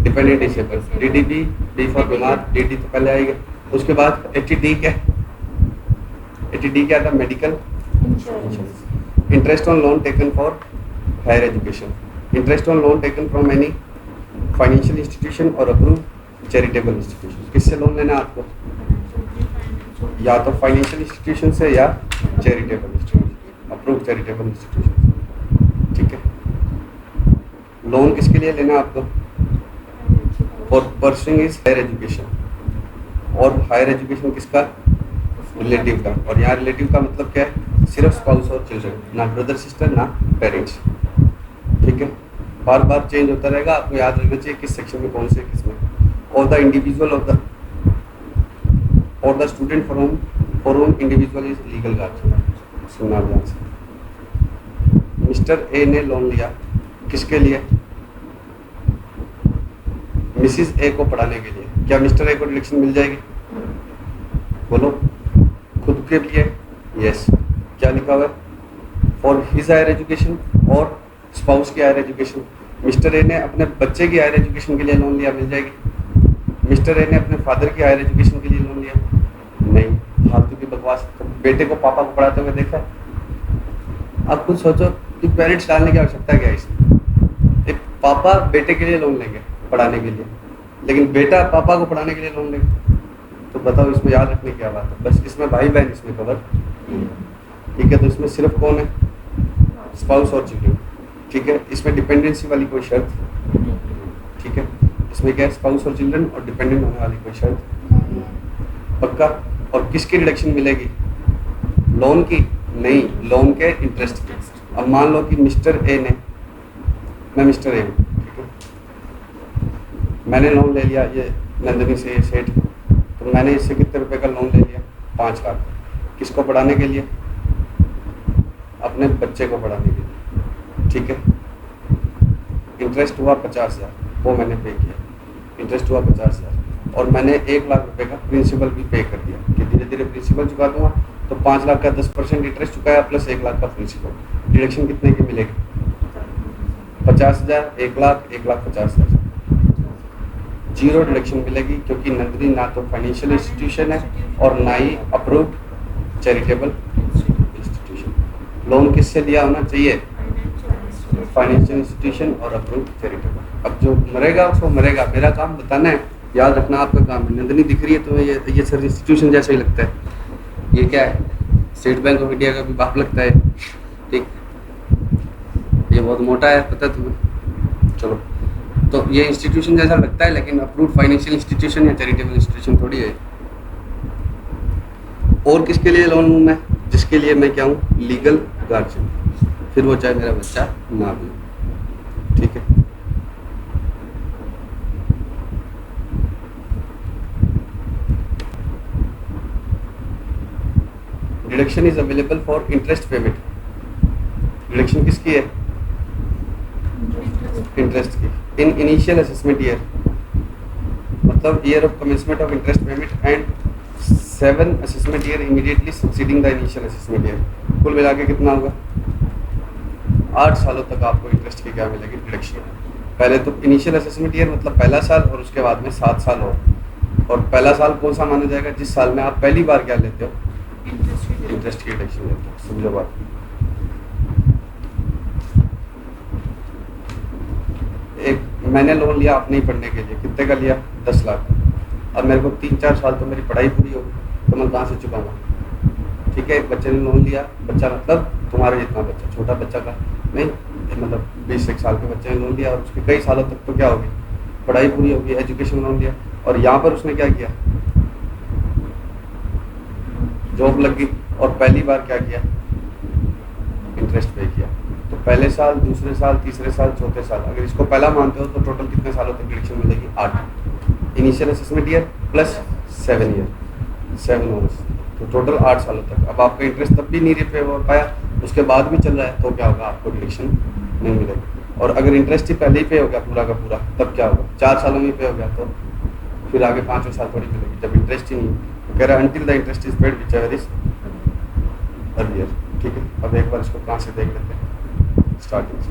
dependent disable, DDB D for बीमार, DD तो पहले आएगा। उसके बाद 80D क्या है 80D क्या था medical insurance. Interest on loan taken for higher education, interest on loan taken from any financial institution और अप्रूव चैरिटेबल इंस्टीट्यूशन। किससे लोन लेना है आपको, या तो फाइनेंशियल इंस्टीट्यूशन से या charitable institution, approve charitable institution. ठीक है, लोन किसके लिए लेना है आपको for pursuing is higher education, और हायर एजुकेशन किसका रिलेटिव का। और यहाँ रिलेटिव का मतलब क्या है सिर्फ स्पाउस और चिल्ड्रन, ना ब्रदर सिस्टर ना पेरेंट्स। ठीक है, बार बार चेंज होता रहेगा, आपको याद रखना चाहिए किस सेक्शन में कौन से किस में। और द इंडिविजुअल ऑफ द और the student for home individual is legal guardian. सुनना ध्यान से, मिस्टर ए ने लोन लिया किसके लिए मिसिस ए को पढ़ाने के लिए। क्या मिस्टर ए को डिडक्शन मिल जाएगी बोलो, खुद के लिए यस। क्या लिखा हुआ है फॉर हिज हायर एजुकेशन और स्पाउस की हायर एजुकेशन। मिस्टर ए ने अपने बच्चे की हायर एजुकेशन के लिए लोन लिया, मिल जाएगी। मिस्टर ए ने अपने फादर की हायर एजुकेशन के लिए लोन लिया, नहीं, फालतू की बकवास। तो बेटे को पापा को पढ़ाते हुए देखा, अब कुछ सोचो कि पेरेंट्स डालने की आवश्यकता क्या है इसमें। एक पापा बेटे के लिए लोन लेंगे पढ़ाने के लिए, लेकिन बेटा पापा को पढ़ाने के लिए लोन लेंगे, तो बताओ इसमें याद रखने की क्या बात है। बस इसमें भाई बहन इसमें कवर। ठीक है, तो इसमें सिर्फ कौन है स्पाउस और चिल्ड्रन। ठीक है, इसमें डिपेंडेंसी वाली कोई शर्त, ठीक है, इसमें क्या है स्पाउस और चिल्ड्रन और डिपेंडेंट होने वाली कोई शर्त। पक्का? और किसकी रिडक्शन मिलेगी लोन की, नहीं, लोन के इंटरेस्ट की। अब मान लो कि मिस्टर ए ने, मैं मिस्टर ए हूँ, ठीक है, मैंने लोन ले लिया ये नंदनी से सेठ, तो मैंने इससे कितने रुपए का लोन ले लिया 5 लाख। किसको पढ़ाने के लिए, अपने बच्चे को पढ़ाने के लिए। ठीक है, इंटरेस्ट हुआ 50,000, वो मैंने पे किया, इंटरेस्ट हुआ 50,000, और मैंने 1 लाख रुपए का प्रिंसिपल भी पे कर दिया कि धीरे धीरे प्रिंसिपल चुका दूंगा, तो 5 लाख का 10% इंटरेस्ट चुकाया प्लस 1 लाख का प्रिंसिपल। डिडक्शन कितने की मिलेगी 50,000, 1,00,000, 1,50,000, जीरो डिडक्शन मिलेगी, क्योंकि नंदिनी ना तो फाइनेंशियल इंस्टीट्यूशन है और ना ही अप्रूव्ड चैरिटेबल इंस्टीट्यूशन। लोन किससे लिया होना चाहिए? फाइनेंशियल इंस्टीट्यूशन और अप्रूव्ड चैरिटेबल। अब जो मरेगा उसको मरेगा, मेरा काम बताना है, याद रखना आपका काम है। नंदिनी दिख रही है तो ये सर इंस्टीट्यूशन जैसा ही लगता है। ये क्या है? स्टेट बैंक ऑफ इंडिया का भी बाप लगता है, ठीक। ये बहुत मोटा है, पता तुम्हें? चलो, तो ये इंस्टीट्यूशन जैसा लगता है, लेकिन अप्रूव्ड फाइनेंशियल इंस्टीट्यूशन या चैरिटेबल इंस्टीट्यूशन थोड़ी है। और किसके लिए लोन हूँ मैं? जिसके लिए मैं क्या हूँ? लीगल गार्जियन, फिर वो चाहे मेरा बच्चा ना भी हो, ठीक है। Deduction is available for interest payment. Deduction किसकी है? इंटरेस्ट की। इन इनिशियल असेसमेंट ईयर, मतलब year of commencement of interest payment and 7 assessment year immediately succeeding the initial assessment year. कुल मिला के कितना होगा? 8 सालों तक आपको इंटरेस्ट की क्या मिलेगी? डिडक्शन। पहले तो इनिशियल असेसमेंट ईयर मतलब पहला साल, और उसके बाद में 7 साल और पहला साल कौन सा माना जाएगा? जिस साल में आप पहली बार क्या लेते हो? इंटरेस्ट की डिडक्शन लेते हो। समझो बात। एक मैंने लोन लिया अपने ही पढ़ने के लिए, कितने का लिया? 10 लाख। अब मेरे को 3-4 साल तो मेरी पढ़ाई पूरी होगी, तो मैं कहाँ से चुकाऊंगा? ठीक है, एक बच्चे ने लोन लिया, बच्चा मतलब तुम्हारे जितना बच्चा, छोटा बच्चा का नहीं, मतलब 20-21 साल के बच्चे ने लोन लिया और उसके कई सालों तक तो क्या होगी? पढ़ाई पूरी होगी, एजुकेशन लोन लिया। और यहाँ पर उसने क्या किया? जॉब लग गई और पहली बार क्या किया? इंटरेस्ट पे किया। तो पहले साल, दूसरे साल, तीसरे साल, चौथे साल, अगर इसको पहला मानते हो तो टोटल कितने सालों तक डिडक्शन मिलेगी? 8। Initial assessment year plus 7 year, 7 years, तो टोटल 8 सालों तक। अब आपका इंटरेस्ट तब भी नहीं रिपे हो पाया, उसके बाद भी चल रहा है, तो क्या होगा? आपको डिडक्शन नहीं मिलेगी। और अगर इंटरेस्ट ही पहले ही पे हो गया पूरा का पूरा, तब क्या होगा? 4 सालों में पे हो गया, तो फिर आगे 5वें साल थोड़ी मिलेगी, जब इंटरेस्ट ही नहीं। तो कह रहा है until the interest is paid which ever is earlier, ठीक है। अब एक बार इसको कहाँ से देख लेते हैं? स्टार्टिंग से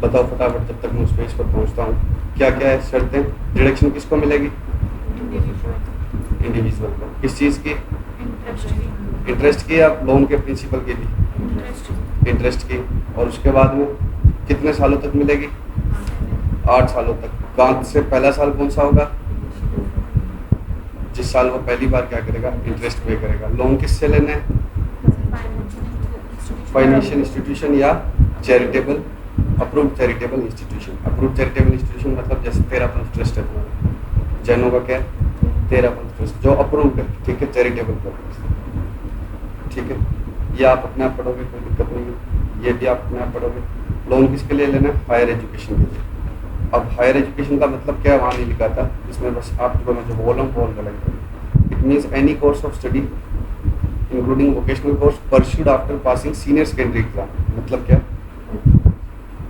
बताओ फटाफट, जब तक मैं उस पेज पर पहुँचता हूँ। क्या क्या है शर्तें? डिडक्शन किसको मिलेगी? इंडिविजुअल को। किस चीज़ की? इंटरेस्ट की या लोन के प्रिंसिपल की भी? इंटरेस्ट की। और उसके बाद में कितने सालों तक मिलेगी? 8 सालों तक। कहाँ से पहला साल कौन सा होगा? जिस साल वो पहली बार क्या करेगा? इंटरेस्ट पे करेगा। लोन किससे लेना है? फाइनेंशियल इंस्टीट्यूशन या charitable, approved charitable institution. Approved charitable institution मतलब जैसे 13% ट्रस्ट है तुम्हारा, जैनों का क्या है? 13% ट्रस्ट, जो अप्रूव्ड है, ठीक है, चैरिटेबल पर्पस, ठीक है। ये आप अपने आप पढ़ोगे, कोई दिक्कत नहीं है। ये भी आप अपने आप पढ़ोगे। लोन किसके लिए लेना है? हायर एजुकेशन के लिए। अब हायर एजुकेशन का मतलब क्या है? वहाँ नहीं लिखा था, इसमें बस आपको मैं जो बोल रहा हूँ बोल गलत। It means any course of study including vocational course pursued after passing senior secondary exam. मतलब क्या?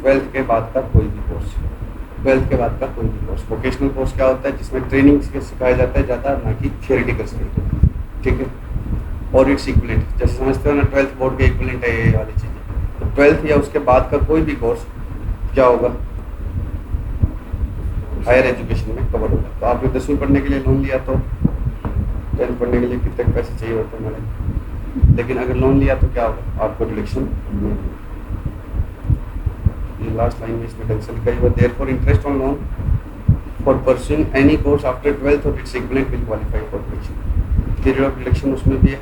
12th के बाद का कोई भी कोर्स, 12th के बाद का कोई भी कोर्स। वोकेशनल कोर्स क्या होता है? जिसमें ट्रेनिंग सिखाया जाता है ज़्यादा, ना कि थियोरेटिकल स्टडी, ठीक है। और इट्स इक्वलेंट, जैसे समझते हो ना 12th बोर्ड के इक्वलेंट है ये वाली चीज़ें। तो 12th या उसके बाद का कोई भी कोर्स क्या होगा? हायर एजुकेशन में कवर होगा। तो आपने 10वीं पढ़ने के लिए लोन लिया तो 10th पढ़ने के लिए कितने पैसे चाहिए होते हैं मैंने, लेकिन अगर लोन लिया तो क्या होगा? आपको डिडक्शन नहीं। ये लास्ट लाइन में इसमें ढंग से लिखा हुआ, therefore interest on loan for pursuing any course after 12th और its equivalent will qualify for deduction. Period of deduction उसमें भी है।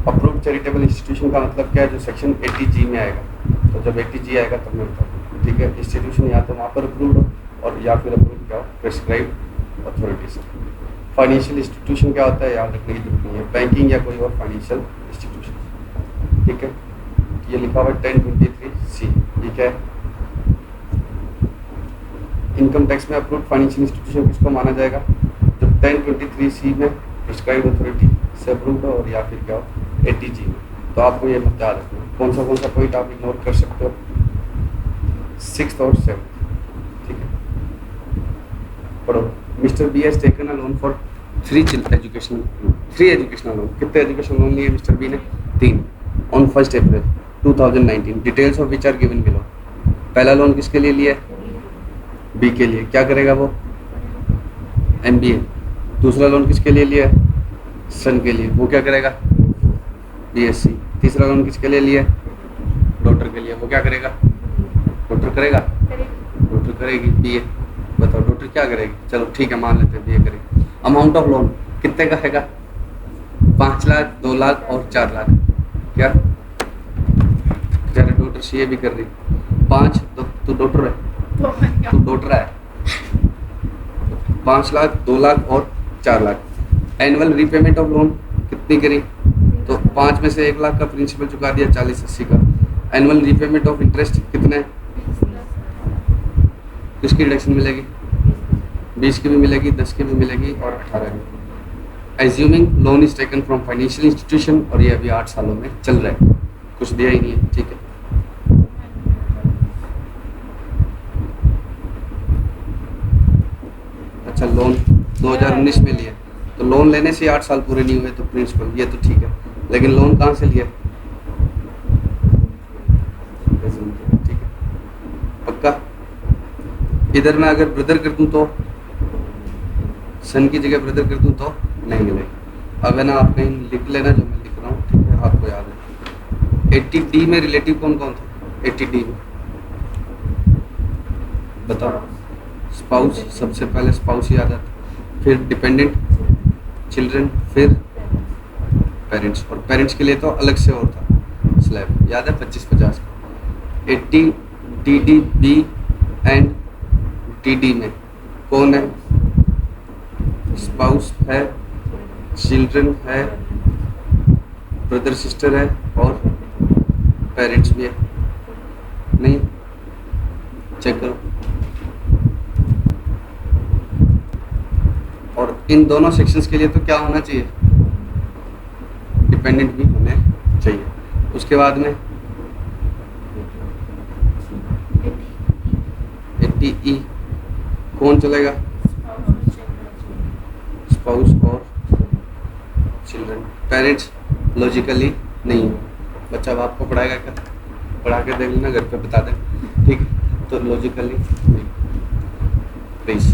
अप्रूव्ड चैरिटेबल इंस्टीट्यूशन का मतलब क्या है? जो सेक्शन 80G में आएगा। तो जब 80G आएगा तब मैं बताऊँ, ठीक है। इंस्टीट्यूशन या तो वहाँ पर अप्रूव्ड हो और या फिर अप्रूव क्या हो? प्रेस्क्राइब्ड अथॉरिटी से। फाइनेंशियल इंस्टीट्यूशन क्या होता है? याद रखने की जरूरत नहीं है, बैंकिंग या कोई और फाइनेंशियल इंस्टीट्यूशन, ठीक है। ये लिखा हुआ है 1023C, ये क्या है? इनकम टैक्स में अप्रूव्ड फाइनेंशियल इंस्टीट्यूशन किसको माना जाएगा? जब 1023C में प्रिस्क्राइब्ड अथॉरिटी से अप्रूव्ड हो और या फिर क्या हो? 80G में। तो आपको ये मत याद रखना। कौन सा पॉइंट आप इग्नोर कर सकते हो? 6th और 7th, ठीक है। पढ़ो। Mr B has taken a loan for 3 educational loan. कितने एजुकेशनल लोन लिए मिस्टर बी ने? 3। On 1 April 2019, details of which are given below. पहला लोन किसके लिए लिया है? बी के लिए। क्या करेगा वो? MBA। दूसरा लोन किसके लिए लिया है? सन के लिए। वो क्या करेगा? BSc। तीसरा लोन किसके लिए लिया है? डॉटर के लिए। वो क्या करेगा? डॉटर करेगा? डॉटर करेगी BA। बताओ डॉटर क्या करेगी? चलो ठीक है, मान लेते हैं BA करेगी। अमाउंट ऑफ लोन कितने का हैगा? 5 लाख, 2 लाख और 4 लाख। क्या बेचारे डॉटर CA भी कर रही? 5 तो डॉटर है, तो डॉटर है। 5 लाख, 2 लाख और 4 lakh. Annual repayment of loan कितनी करी? तो 5 में से 1 लाख का प्रिंसिपल चुका दिया, 40-80 का। एनुअल रीपेमेंट ऑफ इंटरेस्ट कितने? किसकी रिडक्शन मिलेगी? 20 की भी मिलेगी, 10 की भी मिलेगी और 18 की। Assuming loan is taken from financial institution, और ये अभी 8 सालों में चल रहा है, कुछ दिया ही नहीं है। ठीक है, अच्छा लोन 2019 में लिया, तो लोन लेने से 8 साल पूरे नहीं हुए तो प्रिंसिपल, ये तो ठीक है। लेकिन लोन कहाँ से लिया? ठीक है, पक्का। इधर मैं अगर ब्रदर कर दूं तो, सन की जगह ब्रदर कर दूं तो नहीं मिलेगा। अब है ना, आप कहीं लिख लेना जो मैं लिख रहा हूँ, ठीक है, आपको याद है। 80D में रिलेटिव कौन कौन था? 80D में बताओ। स्पाउस, सबसे पहले स्पाउस याद आता, फिर डिपेंडेंट चिल्ड्रन, फिर पेरेंट्स। और पेरेंट्स के लिए तो अलग से और था स्लैब, याद है 25-50 का। 80DD एंड DD में कौन है? स्पाउस है, चिल्ड्रन है, ब्रदर सिस्टर है और पेरेंट्स भी है। नहीं, चेक करो। और इन दोनों सेक्शंस के लिए तो क्या होना चाहिए? डिपेंडेंट भी होने चाहिए। उसके बाद में 80E कौन चलेगा? स्पाउस और चिल्ड्रन। पेरेंट्स लॉजिकली नहीं है, बच्चा बाप को पढ़ाएगा क्या? पढ़ा के देख लेना, घर पे बता दे, ठीक है। तो लॉजिकली नहीं। प्लीज,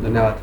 धन्यवाद।